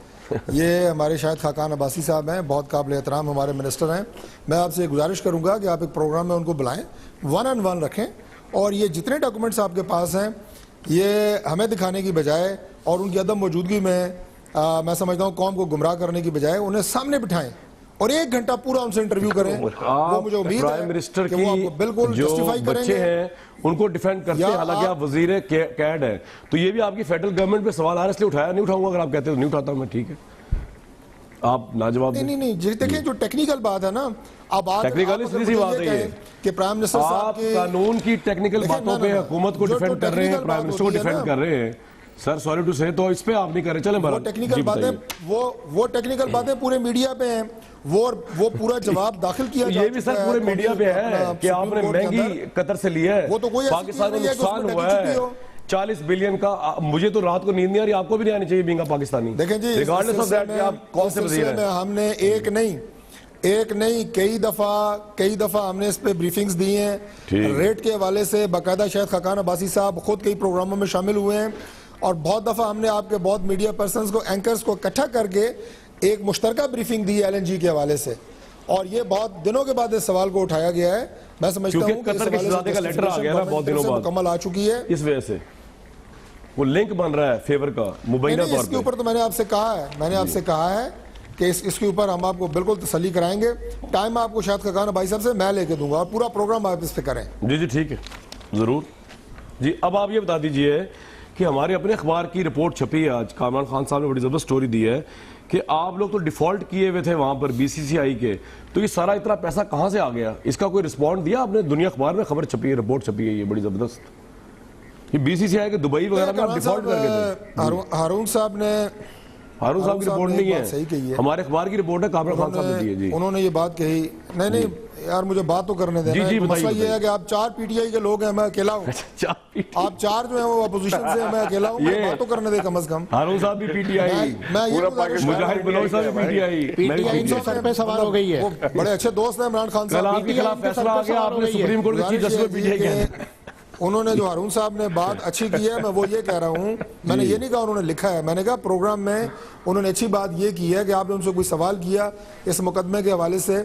ये हमारे शायद खाकान अब्बासी साहब हैं, बहुत काबिल एहतराम हमारे मिनिस्टर हैं। मैं आपसे गुजारिश करूंगा कि आप एक प्रोग्राम में उनको बुलाएं, 1-on-1 रखें, और ये जितने डॉक्यूमेंट्स आपके पास हैं ये हमें दिखाने की बजाय और उनकी अदम मौजूदगी में मैं समझता हूँ कौम को गुमराह करने की बजाय उन्हें सामने बिठाएं और 1 घंटा पूरा उनसे इंटरव्यू करें। वो मुझे उम्मीद है प्राइम मिनिस्टर कि वो आपको बिल्कुल जो जस्टिफाई बच्चे करेंगे हैं उनको डिफेंड करते हैं, हालांकि आप वजीर कैड है, तो ये भी आपकी फेडरल गवर्नमेंट पे सवाल आ रहा है, इसलिए उठाया नहीं उठाऊंगा। अगर आप कहते हो नहीं उठाता हूं मैं, ठीक है, आप लाजवाब। नहीं, देखिए जो टेक्निकल बात है ना, अब आप टेक्निकल सीधी बात है ये कि प्राइम मिनिस्टर साहब आप कानून की टेक्निकल बातों पे हुकूमत को डिफेंड कर रहे हैं, प्राइम मिनिस्टर को डिफेंड कर रहे हैं। सर सॉरी टू से, तो इस पे आप नहीं कर रहे। चलें, वो टेक्निकल बातें वो टेक्निकल बातें पूरे मीडिया पे हैं, वो पूरा जवाब दाखिल किया ये भी सर पूरे मीडिया पे है कि आपने महंगी कतर से लिया है, वो तो कोई पाकिस्तान को नुकसान हुआ है 40 बिलियन का। मुझे तो रात को नींद नहीं आ रही, आपको भी नहीं आनी चाहिए बींगा पाकिस्तानी। देखें जी, रिगार्डलेस ऑफ दैट कि आप कौन से वजीर हैं। हमने एक नहीं कई दफा हमने इस पे ब्रीफिंग्स दी हैं रेट के हवाले से। बाकायदा शायद खाकान अब्बासी साहब खुद कई प्रोग्रामों में शामिल हुए हैं, और बहुत दफा हमने आपके बहुत मीडिया पर्संस को, एंकर्स को इकट्ठा करके एक मुश्तरका ब्रीफिंग दी है LNG के हवाले से, और ये बहुत दिनों के बाद इस सवाल को उठाया गया है। मैं समझता हूं कि कतर के शहजादे का लेटर आ गया ना बहुत दिनों बाद, मुकम्मल आ चुकी है, इस वजह से वो लिंक बन रहा है फेवर का मुबैना तौर पे। इसके ऊपर तो मैंने आपसे कहा है कि इसके ऊपर हम आपको बिल्कुल तसल्ली कराएंगे। टाइम आपको शायद खाकान भाई साहब से मैं लेके दूंगा और पूरा प्रोग्राम आप इस पे करें। जी ठीक है, जरूर जी। अब आप ये बता दीजिए कि हमारे अपने अखबार की रिपोर्ट छपी है आज, कामरान खान साहब ने बड़ी जबरदस्त स्टोरी दी है कि आप लोग तो डिफॉल्ट किए हुए थे वहां पर BCCI के, तो ये सारा इतना पैसा कहां से आ गया, इसका कोई रिस्पॉन्ड दिया आपने? दुनिया अखबार में खबर छपी है, रिपोर्ट छपी है, ये बड़ी जबरदस्त कि BCCI के दुबई वगैरह में आप डिफॉल्ट करके थे। हारून साहब की रिपोर्ट नहीं है, सही कही है, हमारे अखबार की रिपोर्ट है, कामरान खान साहब ने दी है जी। उन्होंने ये बात कही। नहीं यार, मुझे बात तो करने देना। जी, मसला ये है कि आप 4 PTI के लोग हैं, मैं अकेला हूँ। आप 4 जो है वो अपोजिशन से, मैं अकेला हूँ, बात तो करने दे कम से कम। हारून साहब भी PTI, मुजाहिद बलोच साहब भी PTI। सर पे सवाल हो गई है, बड़े अच्छे दोस्त हैं इमरान खान साहब। आपके खिलाफ फैसला आ गया, आपने सुप्रीम कोर्ट के चीफ जस्टिस को PTI किया। उन्होंने जो हारून साहब ने बात अच्छी की है, मैं वो ये कह रहा हूँ, मैंने ये नहीं कहा उन्होंने लिखा है, मैंने कहा प्रोग्राम में उन्होंने अच्छी बात ये की है कि आपने उनसे कोई सवाल किया इस मुकदमे के हवाले से,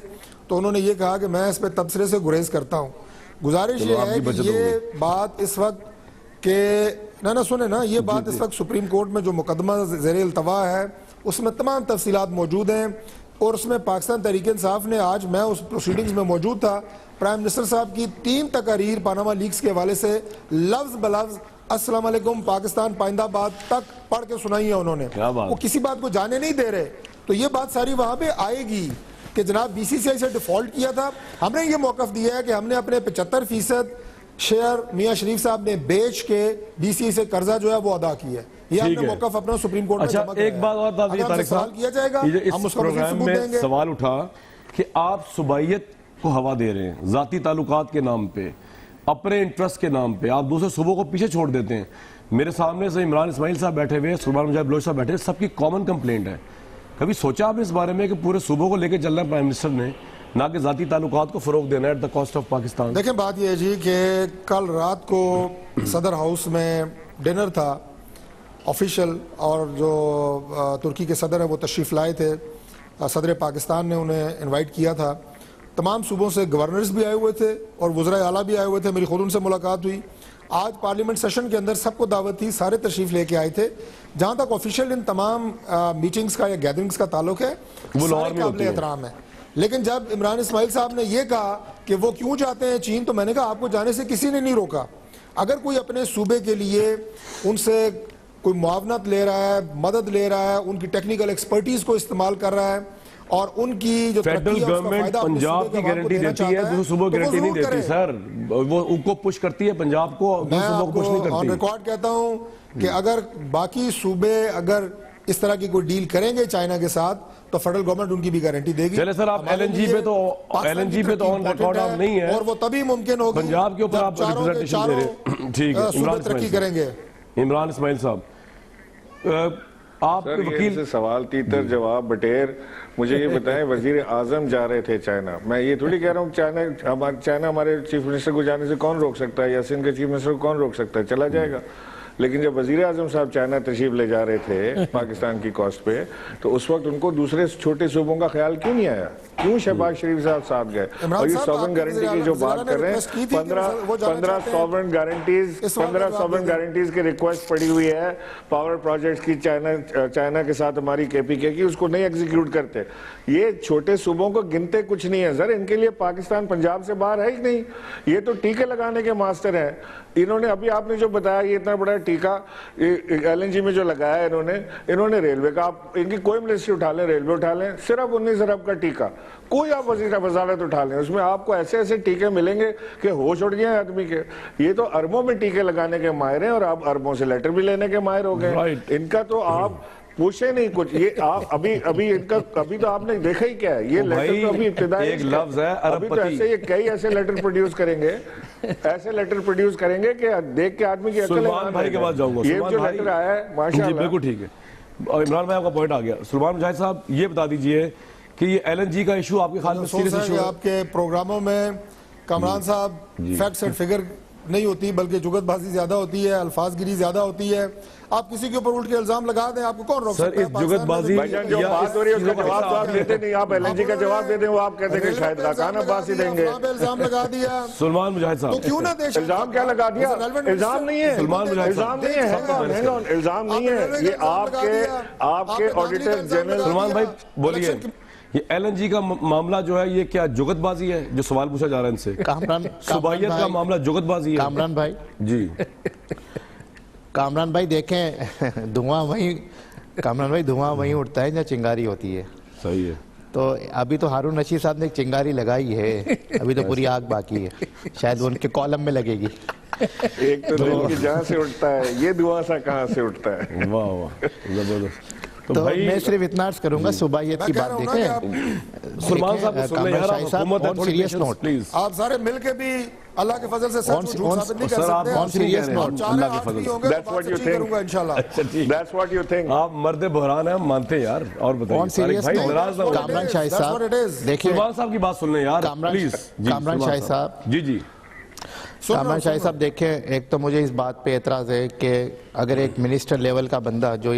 तो उन्होंने ये कहा कि मैं इस पर तबसरे से गुरेज करता हूँ। गुजारिश ये है कि ये बात इस वक्त के ना सुने ना, ये बात इस वक्त सुप्रीम कोर्ट में जो मुकदमा ज़ेर इल्तवा है उसमें तमाम तफसीलात मौजूद हैं, और उसमें पाकिस्तान तहरीक इंसाफ ने, आज मैं उस प्रोसीडिंग्स में मौजूद था, प्राइम मिनिस्टर साहब की 3 तकारीर पनामा लीक्स के हवाले से लफ्ज बलफ्ज अस्सलाम वालेकुम पाकिस्तान पाइंदाबाद तक पढ़ के सुनाई है उन्होंने। वो किसी बात को जाने नहीं दे रहे, तो ये बात सारी वहां पे आएगी कि जनाब BCCI से डिफॉल्ट किया था। हमने ये मौकफ दिया है कि हमने अपने 75% शेयर मियां शरीफ साहब ने बेच के BCCI से कर्जा जो है वो अदा किया है। ये हमने मौकफ अपना सुप्रीम कोर्ट में जमा किया है। एक बात और तारिक साहब किया जाएगा, हम उसका प्रोग्राम में सवाल उठा कि आप सुबाइयत को हवा दे रहे हैं, जाती ताल्लुकात के नाम पे, अपने इंटरेस्ट के नाम पे, आप दूसरे सूबों को पीछे छोड़ देते हैं। मेरे सामने से इमरान इस्माइल साहब बैठे हुए, सुल्तान मुजाहिद बलोच साहब बैठे, सबकी कॉमन कंप्लेंट है। कभी सोचा आपने इस बारे में कि पूरे सूबों को लेकर चलना प्राइम मिनिस्टर ने, ना कि जाती ताल्लुकात को फरोग देना at the cost of Pakistan? देखें, बात यह है जी कि कल रात को सदर हाउस में डिनर था ऑफिशियल, और जो तुर्की के सदर है वो तशरीफ़ लाए थे, सदर पाकिस्तान ने उन्हें इनवाइट किया था, तमाम सूबों से गवर्नर्स भी आए हुए थे और वज़राए आला भी आए हुए थे, मेरी खुद उनसे मुलाकात हुई। आज पार्लियामेंट सेशन के अंदर सबको दावत थी, सारे तशरीफ लेके आए थे। जहां तक ऑफिशियल इन तमाम मीटिंग्स का या गैदरिंग्स का ताल्लुक है, वो लाहौर सारे में होती काबिल है। एहतराम है। लेकिन जब इमरान इस्माइल साहब ने यह कहा कि वो क्यों जाते हैं चीन, तो मैंने कहा आपको जाने से किसी ने नहीं रोका। अगर कोई अपने सूबे के लिए उनसे कोई मुआवनत ले रहा है, मदद ले रहा है, उनकी टेक्निकल एक्सपर्टीज को इस्तेमाल कर रहा है और उनकी जो फेडरल तरक्की है, उसका गवर्नमेंट फायदा अपने पंजाब सूबे के की अवाम को गारंटी देना देती चाहता है, दूसरे सूबों की तो वो गारंटी नहीं जरूर देती करे। सर। वो उनको पुश करती है पंजाब को, मैं दूसरे सूबों को पुश नहीं आपको ऑन करती। रिकॉर्ड कहता हूं कि अगर बाकी सूबे अगर इस तरह की कोई डील करेंगे चाइना के साथ, तो फेडरल गवर्नमेंट उनकी भी गारंटी देगी। चले सर, आप हमारे LNG लिए पे तो पाकिस्तान LNG की पे तो तरक्की ऑन रिकॉर्ड important आप नहीं है, और वो तभी मुमकिन होगी पंजाब के ऊपर जब आप चारों के रिप्रेजेंटेशन दे रहे हैं। ठीक है, सूबे इमरान तरक्की इस्माइल करेंगे। इमरान इस्माइल साहब, आप सर ये वकील इनसे सवाल तीतर जवाब बटेर। मुझे ये बताएं, वजीर आजम जा रहे थे चाइना। मैं ये थोड़ी कह रहा हूँ चाइना हमारे चीफ मिनिस्टर को जाने से कौन रोक सकता है, या सिंध के चीफ मिनिस्टर को कौन रोक सकता है, चला जाएगा। लेकिन जब वजीर आजम साहब चाइना तशरीफ ले जा रहे थे पाकिस्तान की कॉस्ट पे, तो उस वक्त उनको दूसरे छोटे सूबों का ख्याल क्यों नहीं आया? क्यों शहबाज शरीफ साहब साथ गए? और ये सॉवरेन गारंटी की जो बात कर रहे हैं, 15 सॉवरेन गारंटीज की रिक्वेस्ट पड़ी हुई है पावर प्रोजेक्ट्स की चाइना के साथ हमारी केपीके की, उसको नहीं एग्जीक्यूट करते। ये छोटे सूबों को गिनते कुछ नहीं है सर, इनके लिए पाकिस्तान पंजाब से बाहर है ही नहीं। ये तो टीके लगाने के मास्टर हैं। इन्होंने अभी आपने जो बताया, ये इतना बड़ा टीका LNG में जो लगाया है इन्होंने रेलवे का, आप इनकी कोई मिनिस्ट्री उठा लें, रेलवे उठा लें, सिर्फ 19 अरब का टीका, कोई आप वजारत उठा लें, उसमें आपको ऐसे ऐसे टीके मिलेंगे कि होश उड़ जाए आदमी के। ये तो अरबों में टीके लगाने के माहिर हैं और आप अरबों से लेटर भी लेने के माहिर हो गए। इनका तो आप पूछे नहीं कुछ। ये आप अभी इनका अभी तो आपने देखा ही क्या है, ये लेटर तो अभी इब्तिदाई एक लफ्ज है अभी तो ऐसे ये कई ऐसे लेटर प्रोड्यूस करेंगे, ऐसे लेटर प्रोड्यूस करेंगे कि देख के आदमी की अकल सुलेमान भाई के पास जाऊंगा। ये जो लेटर आया है माशाल्लाह, बिल्कुल ठीक है। और इमरान भाई आपका पॉइंट आ गया। सुलेमान मुजाहिद साहब, ये बता दीजिए कि ये LNG का इशू आपके ख्याल में सीरियस इशू है? आपके प्रोग्रामों में कमरान साहब फैक्ट्स एंड फिगर नहीं होती, बल्कि जुगतबाजी ज्यादा होती है, अल्फाजगिरी ज्यादा होती है। आप किसी के ऊपर उल्ट के इल्जाम लगा दें, आपको कौन रोक सकता है? सर, इस जुगतबाजी भाईजान जो बात हो रही है उसका जवाब तो आप देते नहीं। आप LNG का जवाब दे दें, वो आप कहते हैं शायद खान अब्बास ही देंगे। इल्जाम लगा दिया सुलेमान मुजाहिद तो साहब, क्यों ना देश इल्जाम क्या लगा दिया? इल्जाम नहीं है, सलमान मुजाहिद इल्जाम नहीं है, इल्जाम नहीं है। ये आपके ऑडिटर जनरल। सलमान भाई बोलिए, ये LNG का मामला जो है, ये क्या जुगतबाजी है? जो सवाल पूछा जा रहा है इनसे, सुबाइयत का मामला जुगतबाजी है? कामरान भाई जी, कामरान भाई देखें, धुआं वहीं उठता है जहाँ चिंगारी होती है। सही है। तो अभी तो हारून रशीद साहब ने एक चिंगारी लगाई है, अभी तो पूरी आग बाकी है, शायद वो उनके कॉलम में लगेगी। एक तो दिल की जहाँ से उठता है, ये धुआं सा कहाँ से उठता है? वाह वाह, जबरदस्त। तो मैं सिर्फ इतना अर्ज करूंगा, सुबाइयत की बात देखें। सुलेमान साहब को सुनने यार, शाही साहब, हुकूमत है, on थोड़ी serious patience, note, please। आप सारे मिलके भी अल्लाह के फजल से सच On- झूठ साबित नहीं कर सर, आप सकते। on serious आप note, चाहे अल्लाह के आज फजल भी से। होंगे, That's बात what you सच्ची think. करूंगा इंशाल्लाह। अच्छा ठीक, That's what you think. आप मर्द बहरान है, हम मानते हैं यार। और बताइए ऑन सीरियस भाई, नोट, नाराज ना हो। कामरान शाही That's what it साहब is. देखिए, सुलेमान साहब की बात सुन लें यार, प्लीज। कामरान शाही साहब, जी जी, कामरान शाही साहब देखें, एक तो मुझे इस बात पे एतराज़ है कि अगर एक मिनिस्टर लेवल का बंदा जो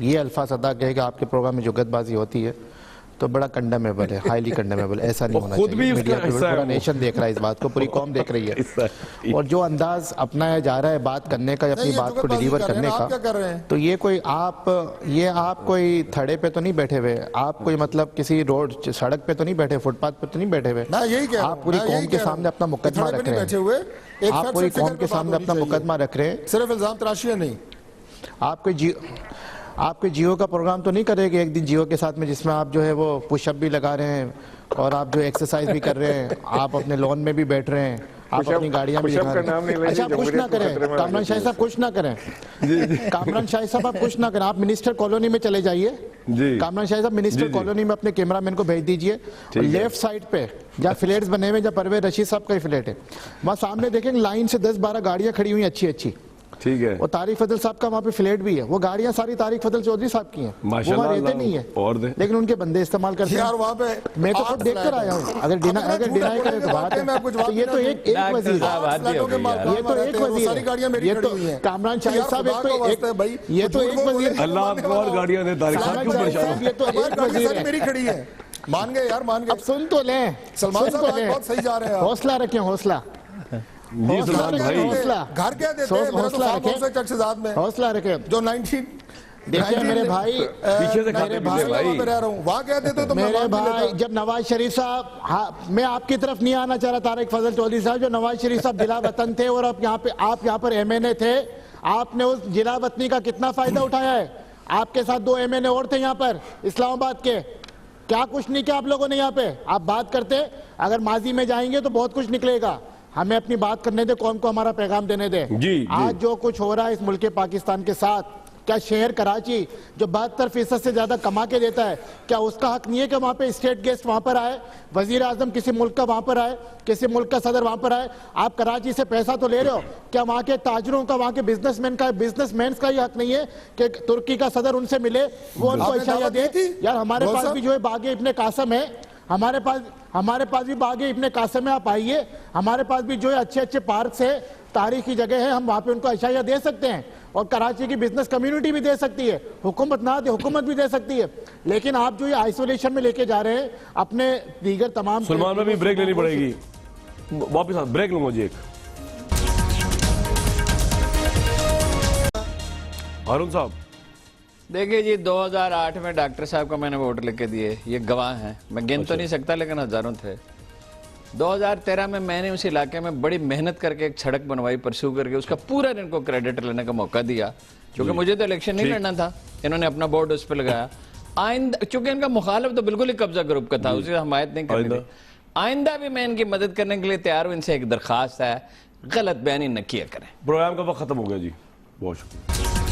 ये अल्फाज अदा कहे कि आपके प्रोग्राम में जुगतबाजी होती है, तो बड़ा कंडेमेबल है, हाईली कंडेमेबल। ऐसा नहीं होना खुद भी चाहिए। उसका मीडिया पे हिस्सा है पूरा वो। नेशन देख रहा है इस बात को, पूरी कौम देख रही है। और जो अंदाज अपनाया जा रहा है बात करने का, अपनी ये बात को जुगतबाजी डिलीवर कर रहे करने हैं, आप क्या कर रहे का, हैं? तो ये कोई आप कोई थड़े पे तो नहीं बैठे हुए, आप कोई मतलब किसी रोड सड़क पे तो नहीं बैठे, फुटपाथ पे तो नहीं बैठे हुए। मैं यही कह रहा हूं, आप पूरी मैं यही कौम के कह रहा सामने हूं। अपना मुकदमा इतने पे रख नहीं रहे बैठे हैं। हुए, एक आप फैक्ट पूरी से कौम फिगर के पे बात सामने होनी अपना चाहिए। मुकदमा रख रहे हैं। सिर्फ इल्जाम तराशियां नहीं। आपके जियो का प्रोग्राम तो नहीं करेंगे एक दिन जियो के साथ में, जिसमें आप जो है वो पुशअप भी लगा रहे हैं और आप जो एक्सरसाइज भी कर रहे हैं, आप अपने लॉन में भी बैठ रहे हैं, आप पुशअप- अपनी गाड़ियां भी पुशअप दिखा का रहे नाम नहीं हैं। लेंगे, अच्छा, आप कुछ ना जमहूरियत को करें, खतरे में कामरान शाही साहब कुछ ना करें, कामरान शाही साहब आप कुछ ना करें, आप मिनिस्टर कॉलोनी में चले जाइए। जी। कामरान शाही साहब मिनिस्टर कॉलोनी में अपने कैमरामैन को भेज दीजिए, लेफ्ट साइड पे जहाँ फ्लैट्स बने हुए, जहाँ परवेज रशीद साहब का फ्लैट है, वहाँ सामने देखेंगे लाइन से 10-12 गाड़ियां खड़ी हुई अच्छी अच्छी, ठीक है। और तारिक फजल साहब का वहाँ पे फ्लैट भी है, वो गाड़ियां सारी तारिक फजल चौधरी साहब की हैं, वो माशाल्लाह, वहाँ रहते अल्लाह नहीं है और दे। लेकिन उनके बंदे इस्तेमाल करते हैं। यार वहाँ पे मैं तो 8 खुद देख कर फ्लैट आया हैं। हूँ, अगर डिनाई करे तो बात मैं आपको है। जवाब तो ये तो देना एक डॉक्टर वजीर साहब है, आते फ्लैटों हो के गए मालिक यार। ये तो रहते एक हैं, वो वजीर सारी गाड़ियां मेरी ये खड़ी तो हुई हैं। कामरान तो शाहिद यार साहब एक खुदा का तो वास्ता है भाई, ये तो झूठ एक वो वजीर बोले, अल्लाह आपको और गाड़ियां दे तारिक साहब, क्यों कामरान परेशान साहब हो? ये तो हमारी एक गाड़ी वजीर सारी है। मेरी खड़ी है, मान गए यार, मान अब गए। सुन तो लें, सलमान सुन साहब तो आप लें। बहुत सही जा रहे हैं आप। हौसला रखें, हौसला जी सलमान भाई, हौसला घर क्या देते हैं? मेरा तो हौसला फार्म हाउस है रखें, चर्चजाद में, हौसला रखें। जो 19 देखिए मेरे भाई, पीछे से खाते पीते वहाँ भाई। पे रह रहा हूँ, वहाँ क्या देते हो तो मैं मेरे वहाँ भी भाई लेता। जब नवाज शरीफ साहब, हाँ मैं आपकी तरफ नहीं आना चाह रहा, तारिक फजल चौधरी साहब, जो नवाज शरीफ साहब जिला वतन थे और आप यहाँ पर एमएनए थे, आपने उस जिला वतनी का कितना फायदा उठाया है? आपके साथ 2 एमएनए और थे यहाँ पर इस्लामाबाद के, क्या कुछ नहीं किया आप लोगों ने यहाँ पे? आप बात करते, अगर माजी में जाएंगे तो बहुत कुछ निकलेगा। हमें अपनी बात करने दे, कौम को हमारा पैगाम देने दे। जी। आज जो कुछ हो रहा है इस मुल्क पाकिस्तान के साथ, क्या शहर कराची जो 72% से ज्यादा कमा के देता है, क्या उसका हक नहीं है कि वहां पे स्टेट गेस्ट वहां पर आए, वजीर आजम किसी मुल्क का वहां पर आए, किसी मुल्क का सदर वहां पर आए? आप कराची से पैसा तो ले रहे हो, क्या वहां के ताजरों का, वहां के बिजनेसमैन का ये हक नहीं है कि तुर्की का सदर उनसे मिले, वो उनको आपने इशारा दावत दे? दी थी? यार हमारे गौर पास साहब? भी जो है बागे इब्ने कासम है, हमारे पास भी बागे इब्ने कासम है, आप आइए, हमारे पास भी जो है अच्छे अच्छे पार्क है, तारीखी जगह है, हम वहां पे उनको इशारा दे सकते हैं और कराची की बिजनेस कम्युनिटी भी दे सकती है, हुकूमत ना दे, हुकूमत भी दे सकती है। लेकिन आप जो ये आइसोलेशन में लेके जा रहे हैं अपने दीगर तमाम, सलमान में भी ब्रेक लेनी पड़ेगी, वापिस ब्रेक लूंगा जी एक। हारून साहब, देखिए जी, 2008 में डॉक्टर साहब को मैंने वोट लिख के दिए, ये गवाह हैं, मैं गिन तो नहीं सकता लेकिन हजारों थे। 2013 में मैंने उस इलाके में बड़ी मेहनत करके एक सड़क बनवाई, परस्यू करके, उसका पूरा इनको क्रेडिट लेने का मौका दिया, क्योंकि मुझे तो इलेक्शन नहीं लड़ना था, इन्होंने अपना बोर्ड उस पर लगाया। आइंदा, चूंकि इनका मुखालिफ तो बिल्कुल ही कब्जा ग्रुप का था, उसे हमायत नहीं करनी थी। आइंदा भी मैं इनकी मदद करने के लिए तैयार हूं। इनसे एक दरखास्त है, गलत बयानी न किया करें। प्रोग्राम का वक्त खत्म हो गया जी, बहुत शुक्रिया।